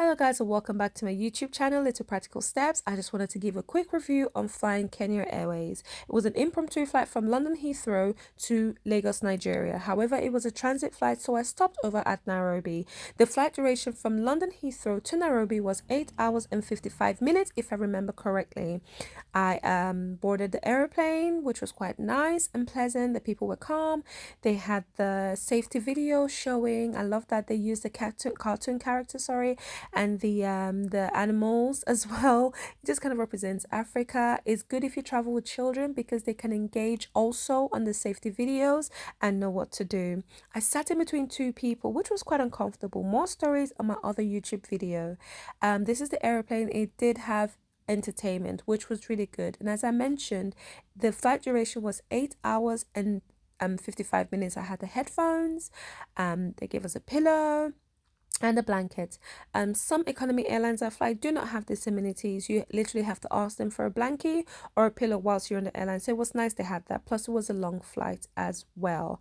Hello guys and welcome back to my YouTube channel, Little Practical Steps. I just wanted to give a quick review on flying Kenya Airways. It was an impromptu flight from London Heathrow to Lagos, Nigeria. However, it was a transit flight, so I stopped over at Nairobi. The flight duration from London Heathrow to Nairobi was 8 hours and 55 minutes, if I remember correctly. I boarded the airplane, which was quite nice and pleasant. The people were calm. They had the safety video showing. I love that they used the cartoon character, and the animals as well. It just kind of represents Africa. It's good if you travel with children because they can engage also on the safety videos and know what to do. I sat in between two people, which was quite uncomfortable. More stories on my other YouTube video. This is the airplane. It did have entertainment, which was really good. And as I mentioned, the flight duration was 8 hours and 55 minutes. I had the headphones. They gave us a pillow and a blanket. Some economy airlines I fly do not have these amenities. You literally have to ask them for a blanket or a pillow whilst you're on the airline. So it was nice they had that. Plus it was a long flight as well.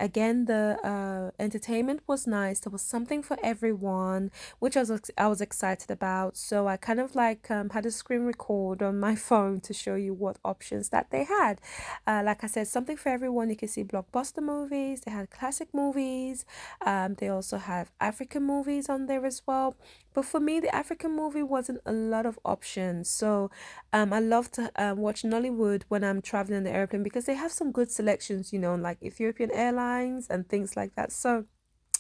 Again, the entertainment was nice. There was something for everyone, which I was excited about. So I kind of like had a screen record on my phone to show you what options that they had. Like I said, something for everyone. You can see blockbuster movies. They had classic movies. They also have African movies on there as well. But for me, the African movie wasn't a lot of options. So I love to watch Nollywood when I'm traveling in the airplane because they have some good selections, like Ethiopian Airlines and things like that. So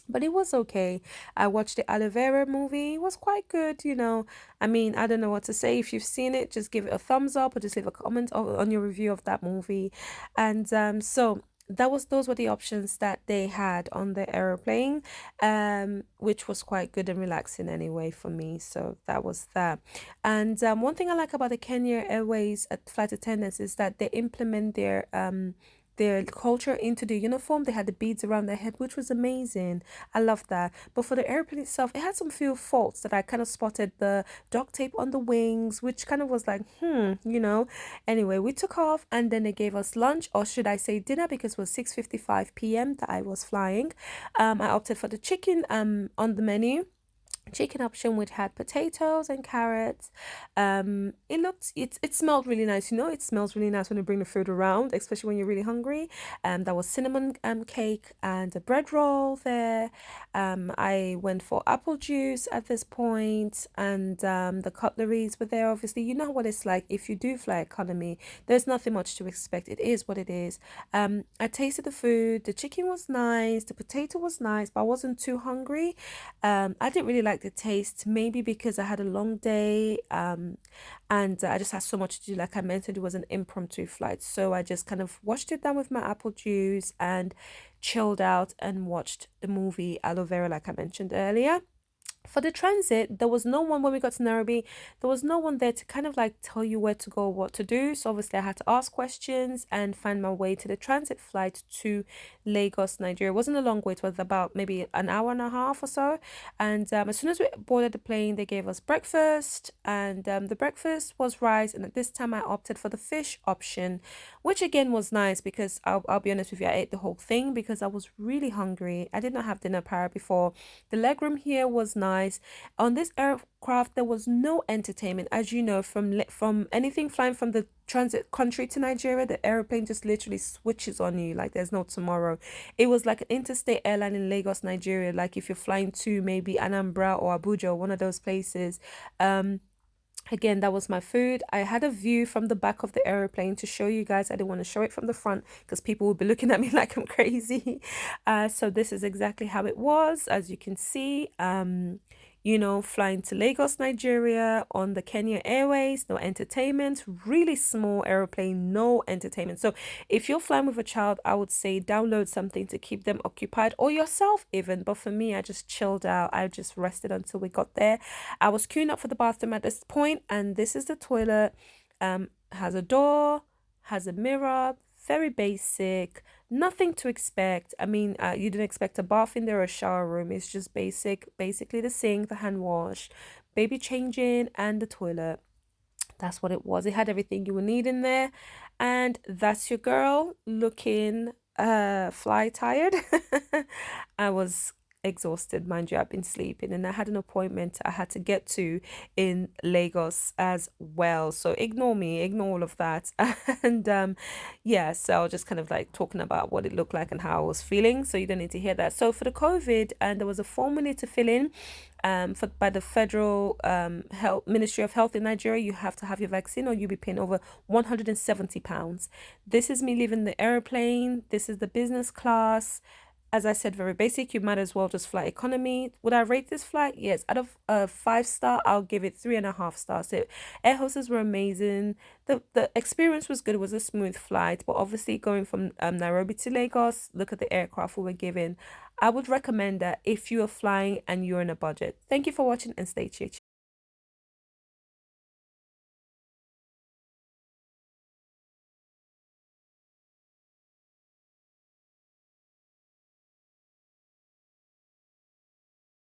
but it was okay. I watched the aloe vera movie. It was quite good. I mean, I don't know what to say. If you've seen it, just give it a thumbs up or just leave a comment on your review of that movie. And so those were the options that they had on the aeroplane, which was quite good and relaxing anyway for me. So that was that. And one thing I like about the Kenya Airways flight attendants is that they implement their culture into the uniform. They had the beads around their head, which was amazing. I love that. But for the airplane itself, it had some few faults that I kind of spotted. The duct tape on the wings, which kind of was like, Anyway, we took off and then they gave us lunch, or should I say dinner, because it was 6:55 p.m. that I was flying. I opted for the chicken on the menu chicken option, which had potatoes and carrots. It smelled really nice. It smells really nice when you bring the food around, especially when you're really hungry. There was cinnamon cake and a bread roll there. I went for apple juice at this point, and the cutleries were there. Obviously, you know what it's like if you do fly economy. There's nothing much to expect. It is what it is. I tasted the food. The chicken was nice. The potato was nice, but I wasn't too hungry. I didn't really like the taste, maybe because I had a long day, and I just had so much to do. Like I mentioned, it was an impromptu flight, so I just kind of washed it down with my apple juice and chilled out and watched the movie Aloe Vera, like I mentioned earlier. For the transit, there was no one when we got to Nairobi. There was no one there to kind of like tell you where to go, what to do. So obviously I had to ask questions and find my way to the transit flight to Lagos, Nigeria. It wasn't a long wait. It was about maybe an hour and a half or so. And as soon as we boarded the plane, they gave us breakfast, and the breakfast was rice. And at this time I opted for the fish option, which again was nice because I'll be honest with you, I ate the whole thing because I was really hungry. I did not have dinner prior before. The legroom here was nice. On this aircraft, there was no entertainment. As you know, from anything flying from the transit country to Nigeria, the airplane just literally switches on you like there's no tomorrow. It was like an interstate airline in Lagos, Nigeria. Like if you're flying to maybe Anambra or Abuja or one of those places. Again, that was my food. I had a view from the back of the aeroplane to show you guys. I didn't want to show it from the front because people would be looking at me like I'm crazy. So this is exactly how it was, as you can see. Flying to Lagos, Nigeria on the Kenya Airways, no entertainment, really small aeroplane, no entertainment. So if you're flying with a child, I would say download something to keep them occupied, or yourself even. But for me, I just chilled out. I just rested until we got there. I was queuing up for the bathroom at this point, and this is the toilet. Has a door, has a mirror, very basic, nothing to expect. I mean, you didn't expect a bath in there or a shower room. It's just basically the sink, the hand wash, baby changing, and the toilet. That's what it was. It had everything you would need in there. And that's your girl looking fly tired. I was exhausted, mind you. I've been sleeping, and I had an appointment I had to get to in Lagos as well. So ignore me, ignore all of that. And yeah, so I was just kind of like talking about what it looked like and how I was feeling. So you don't need to hear that. So for the COVID, and there was a form we need to fill in for by the Federal Health Ministry of Health in Nigeria. You have to have your vaccine or you'll be paying over £170. This is me leaving the airplane. This is the business class. As I said, very basic. You might as well just fly economy. Would I rate this flight? Yes. Out of a 5 star, I'll give it 3.5 stars. So air hostesses were amazing. The experience was good. It was a smooth flight. But obviously going from Nairobi to Lagos, look at the aircraft we were given. I would recommend that if you are flying and you're in a budget. Thank you for watching and stay tuned.